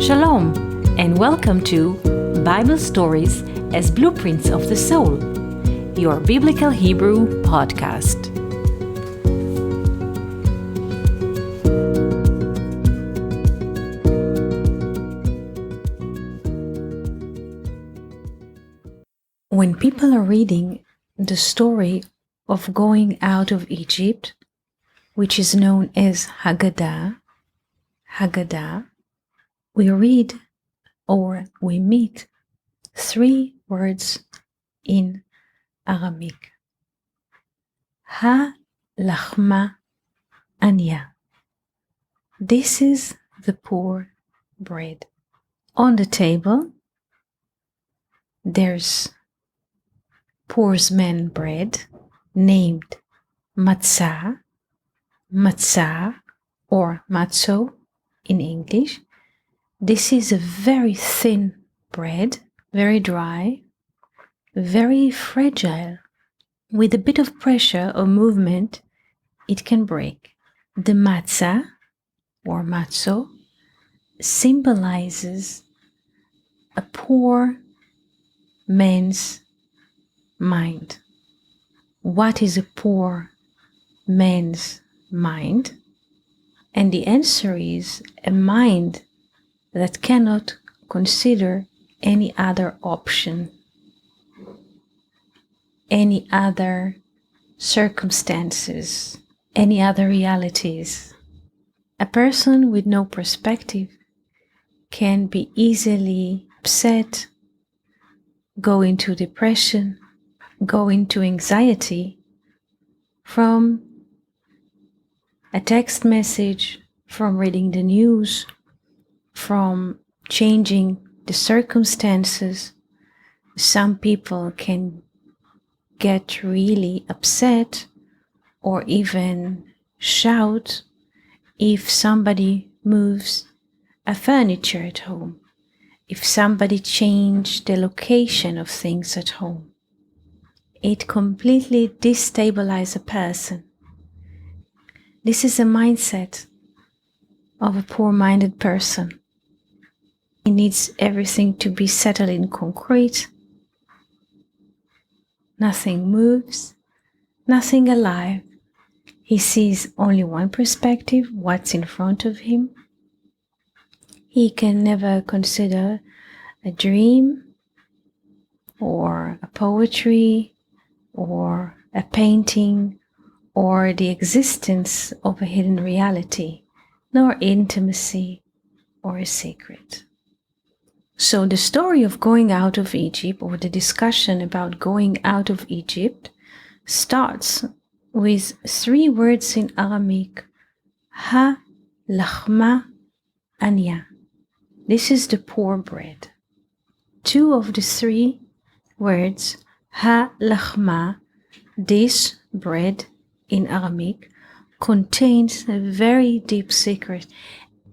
Shalom, and welcome to Bible Stories as Blueprints of the Soul, your Biblical Hebrew podcast. When people are reading the story of going out of Egypt, which is known as Haggadah, we read or we meet three words in Aramaic. Ha-lachma anya. This is the poor bread. On the table, there's poor man's bread named matzah or matzo in English. This is a very thin bread, very dry, very fragile. With a bit of pressure or movement, it can break. The matzah or matzo symbolizes a poor man's mind. What is a poor man's mind? And the answer is a mind that cannot consider any other option, any other circumstances, any other realities. A person with no perspective can be easily upset, go into depression, go into anxiety from a text message, from reading the news, from changing the circumstances. Some people can get really upset or even shout if somebody moves a furniture at home, if somebody changed the location of things at home. It completely destabilizes a person. This is a mindset of a poor-minded person. He needs everything to be settled in concrete. Nothing moves, nothing alive. He sees only one perspective, what's in front of him. He can never consider a dream or a poetry or a painting or the existence of a hidden reality, nor intimacy or a secret. So the story of going out of Egypt, or the discussion about going out of Egypt, starts with three words in Aramaic. Ha-lachma anya. This is the poor bread. Two of the three words, ha-lachma, this bread in Aramaic, contains a very deep secret.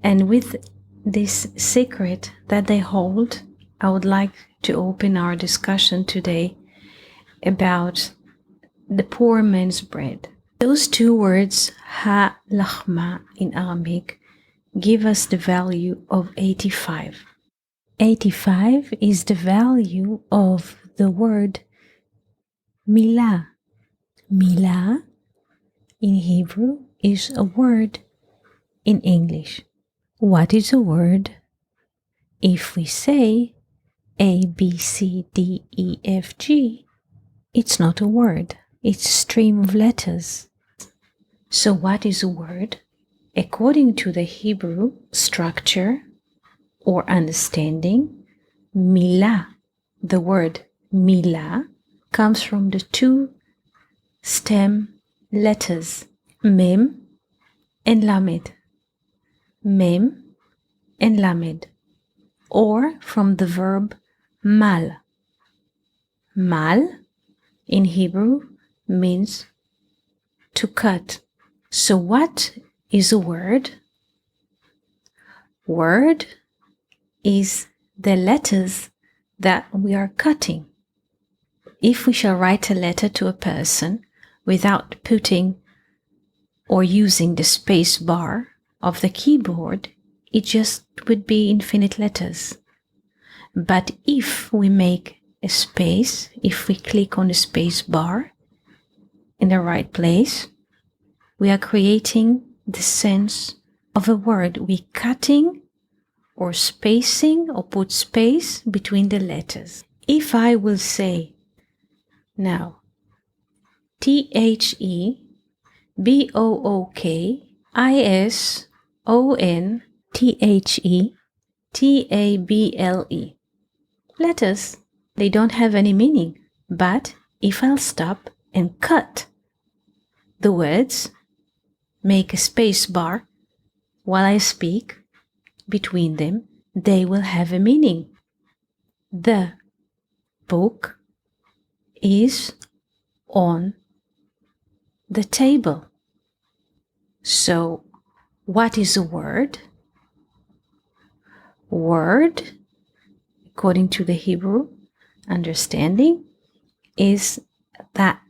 And with this secret that they hold, I would like to open our discussion today about the poor man's bread. Those two words, ha-lachma in Aramaic, give us the value of 85. 85 is the value of the word milah. Milah in Hebrew is a word in English. What is a word? If we say A, B, C, D, E, F, G, it's not a word. It's a stream of letters. So what is a word? According to the Hebrew structure or understanding, milah, the word milah, comes from the two stem letters, mem and lamed. Mem and lamed, or from the verb mal. Mal in Hebrew means to cut. So what is a word? Word is the letters that we are cutting. If we shall write a letter to a person without putting or using the space bar of the keyboard, it just would be infinite letters. But if we make a space, if we click on the space bar in the right place, we are creating the sense of a word. We're cutting or spacing or put space between the letters. If I will say now THEBOOKISONTHETABLE. Letters, they don't have any meaning. But if I'll stop and cut the words, make a space bar while I speak between them, they will have a meaning. The book is on the table. So, what is a word? Word, according to the Hebrew understanding, is that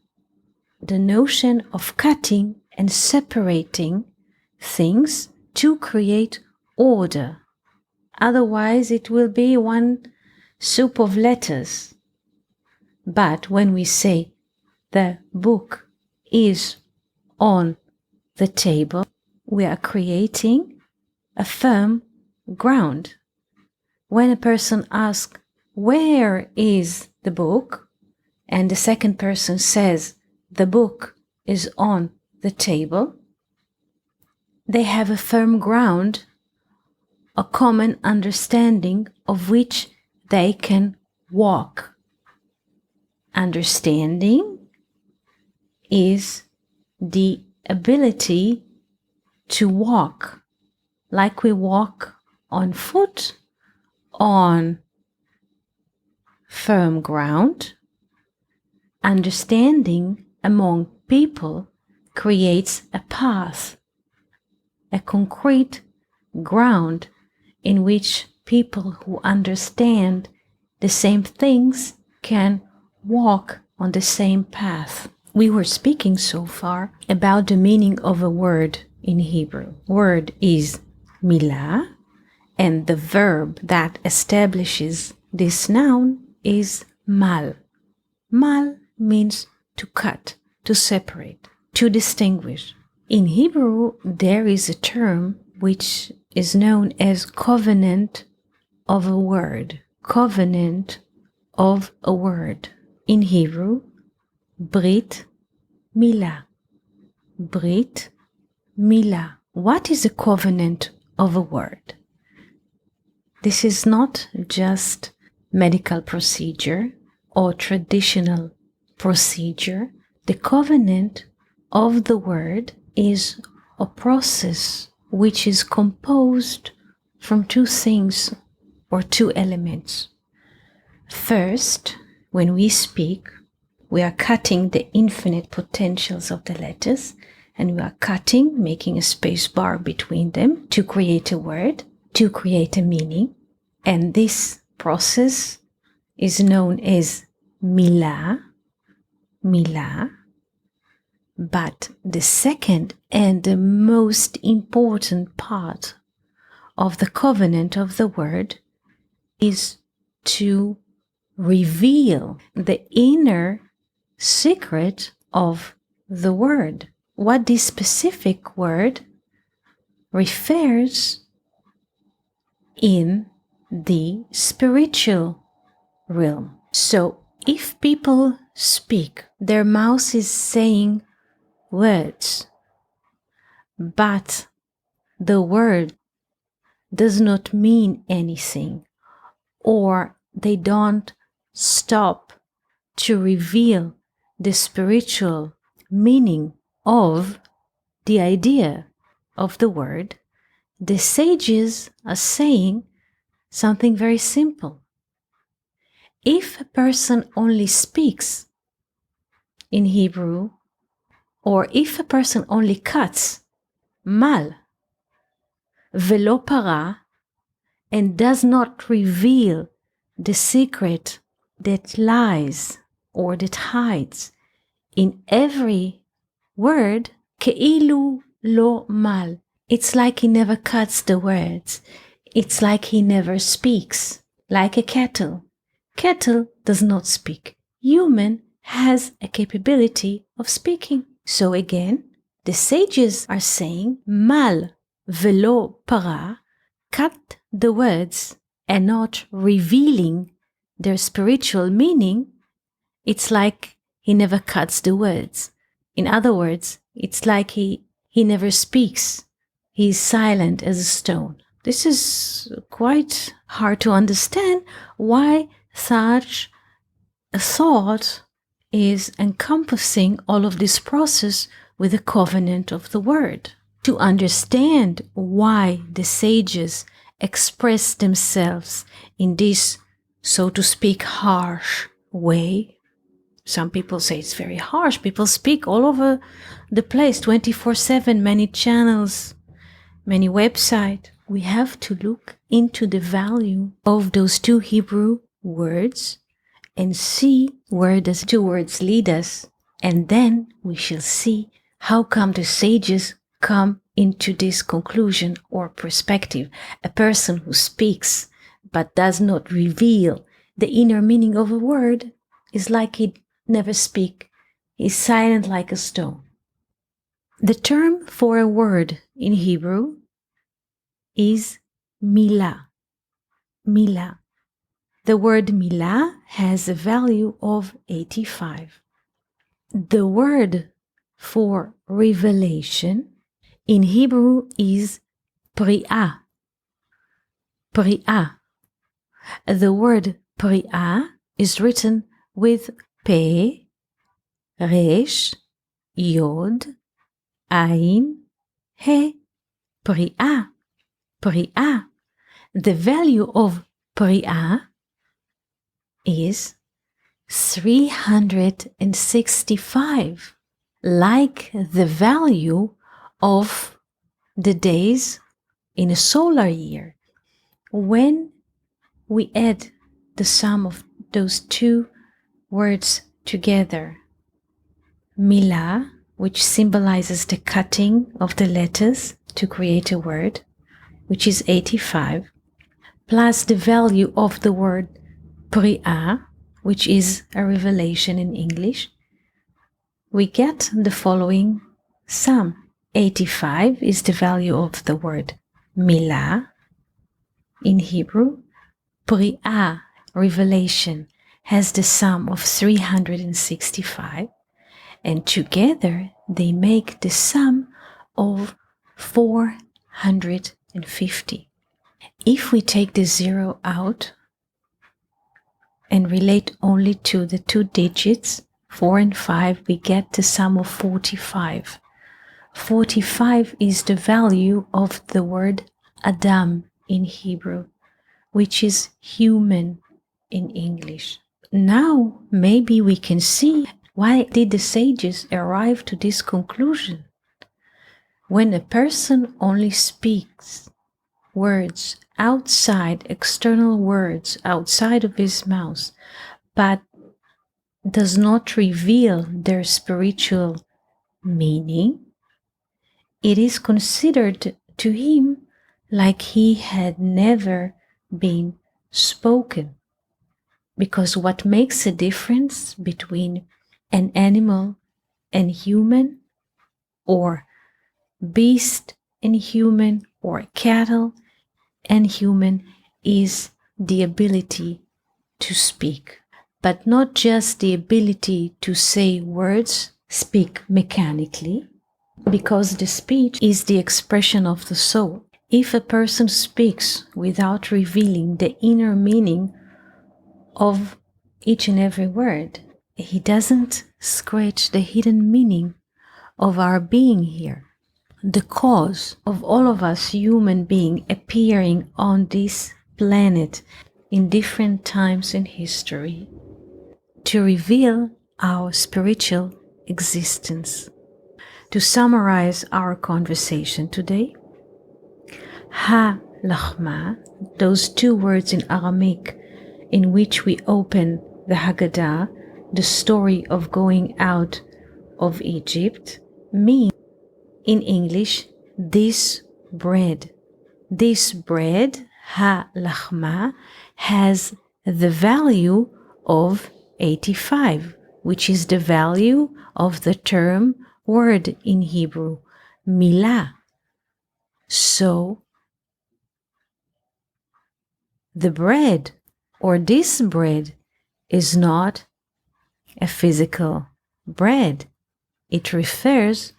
the notion of cutting and separating things to create order. Otherwise, it will be one soup of letters. But when we say the book is on the table, we are creating a firm ground. When a person asks, where is the book? And the second person says, the book is on the table, they have a firm ground, a common understanding of which they can walk. Understanding is the ability to walk, like we walk on foot, on firm ground. Understanding among people creates a path, a concrete ground in which people who understand the same things can walk on the same path. We were speaking so far about the meaning of a word in Hebrew. Word is milah, and the verb that establishes this noun is mal. Mal means to cut, to separate, to distinguish. In Hebrew, there is a term which is known as covenant of a word. Covenant of a word. In Hebrew, Brit Milah. Brit Milah. What is a covenant of a word? This is not just medical procedure or traditional procedure. The covenant of the word is a process which is composed from two things or two elements. First, when we speak, we are cutting the infinite potentials of the letters, and we are cutting, making a space bar between them to create a word, to create a meaning. And this process is known as milah. Milah. But the second and the most important part of the covenant of the word is to reveal the inner secret of the word. What this specific word refers in the spiritual realm. So if people speak, their mouth is saying words, but the word does not mean anything, or they don't stop to reveal the spiritual meaning of the idea of the word, the sages are saying something very simple. If a person only speaks in Hebrew, or if a person only cuts mal velo para and does not reveal the secret that lies or that hides in every word, כאילו לא mal, It's like he never cuts the words. It's like he never speaks, like a kettle. Kettle does not speak. Human has a capability of speaking. So again, the sages are saying, mal velo para, cut the words and not revealing their spiritual meaning. It's like he never cuts the words. In other words, it's like he never speaks. He's silent as a stone. This is quite hard to understand why such a thought is encompassing all of this process with the covenant of the word. To understand why the sages express themselves in this, so to speak, harsh way. Some people say it's very harsh. People speak all over the place, 24/7, many channels, many websites. We have to look into the value of those two Hebrew words and see where those two words lead us. And then we shall see how come the sages come into this conclusion or perspective. A person who speaks but does not reveal the inner meaning of a word is like he never speak. He's silent like a stone. The term for a word in Hebrew is milah. Milah. The word milah has a value of 85. The word for revelation in Hebrew is pri'ah. Pri'ah. The word pri'ah is written with P, Resh, Yod, Ain, He, pri'ah. Pri'ah. The value of pri'ah is 365, like the value of the days in a solar year. When we add the sum of those two words together, milah, which symbolizes the cutting of the letters to create a word, which is 85, plus the value of the word pri'ah, which is a revelation in English, we get the following sum. 85 is the value of the word milah in Hebrew. Pri'ah, revelation, has the sum of 365, and together they make the sum of 450. If we take the zero out and relate only to the two digits, 4 and 5, we get the sum of 45. 45 is the value of the word Adam in Hebrew, which is human in English. Now maybe we can see why did the sages arrive to this conclusion. When a person only speaks words outside, external words outside of his mouth, but does not reveal their spiritual meaning, it is considered to him like he had never been spoken. Because what makes a difference between an animal and human, or beast and human, or cattle and human, is the ability to speak. But not just the ability to say words, speak mechanically, because the speech is the expression of the soul. If a person speaks without revealing the inner meaning of each and every word, he doesn't scratch the hidden meaning of our being here. The cause of all of us human beings appearing on this planet in different times in history to reveal our spiritual existence. To summarize our conversation today, ha-lachma, those two words in Aramaic in which we open the Haggadah, the story of going out of Egypt, mean in English, this bread. This bread, ha-lachma, has the value of 85, which is the value of the term word in Hebrew, milah. So, the bread, or this bread, is not a physical bread. It refers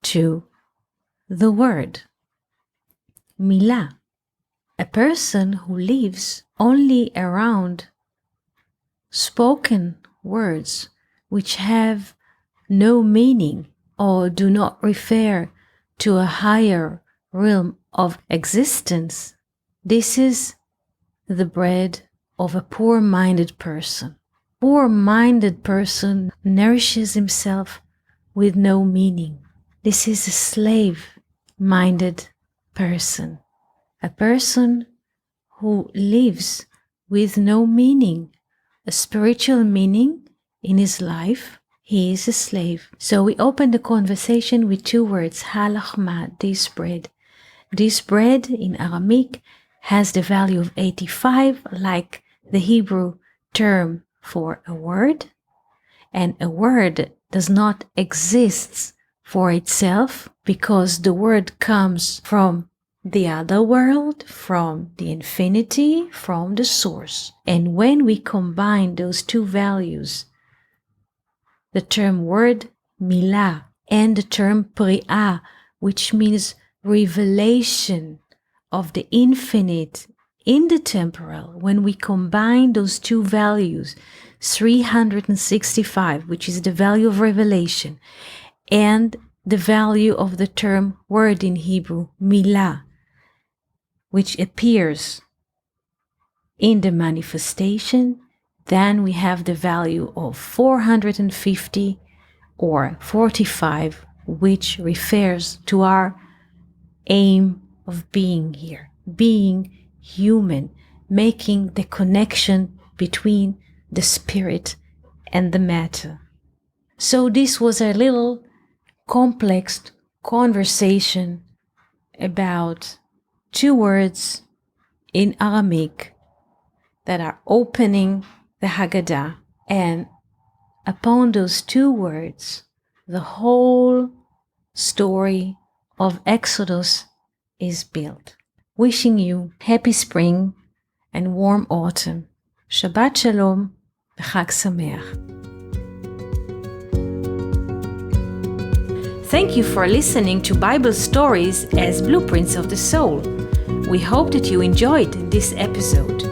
to the word, milah. A person who lives only around spoken words which have no meaning or do not refer to a higher realm of existence, this is the bread of a poor-minded person. Poor-minded person nourishes himself with no meaning. This is a slave-minded person. A person who lives with no meaning, a spiritual meaning in his life, he is a slave. So we open the conversation with two words, ha-lachma, this bread. This bread in Aramaic has the value of 85, like the Hebrew term for a word. And a word does not exist for itself because the word comes from the other world, from the infinity, from the source. And when we combine those two values, the term word, milah, and the term pri'ah, which means revelation of the infinite in the temporal, when we combine those two values, 365, which is the value of revelation, and the value of the term word in Hebrew, milah, which appears in the manifestation, then we have the value of 450 or 45, which refers to our aim of being here, being human, making the connection between the spirit and the matter. So this was a little complex conversation about two words in Aramaic that are opening the Haggadah, and upon those two words, the whole story of Exodus is built. Wishing you happy spring and warm autumn. Shabbat Shalom v'Chag Sameach. Thank you for listening to Bible Stories as Blueprints of the Soul. We hope that you enjoyed this episode.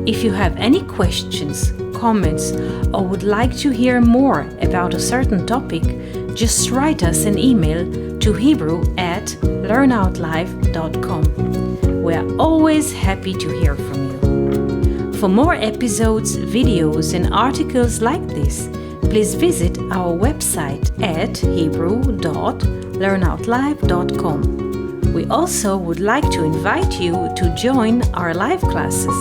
If you have any questions, comments, or would like to hear more about a certain topic, just write us an email to hebrew@learnoutlive.com. We are always happy to hear from you. For more episodes, videos, and articles like this, please visit our website at hebrew.learnoutlive.com. We also would like to invite you to join our live classes.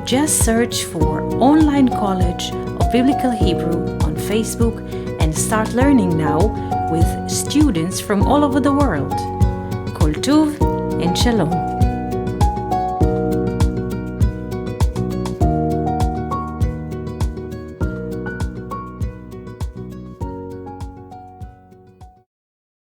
Just search for Online College of Biblical Hebrew on Facebook and start learning now with students from all over the world. Koltuv and Shalom.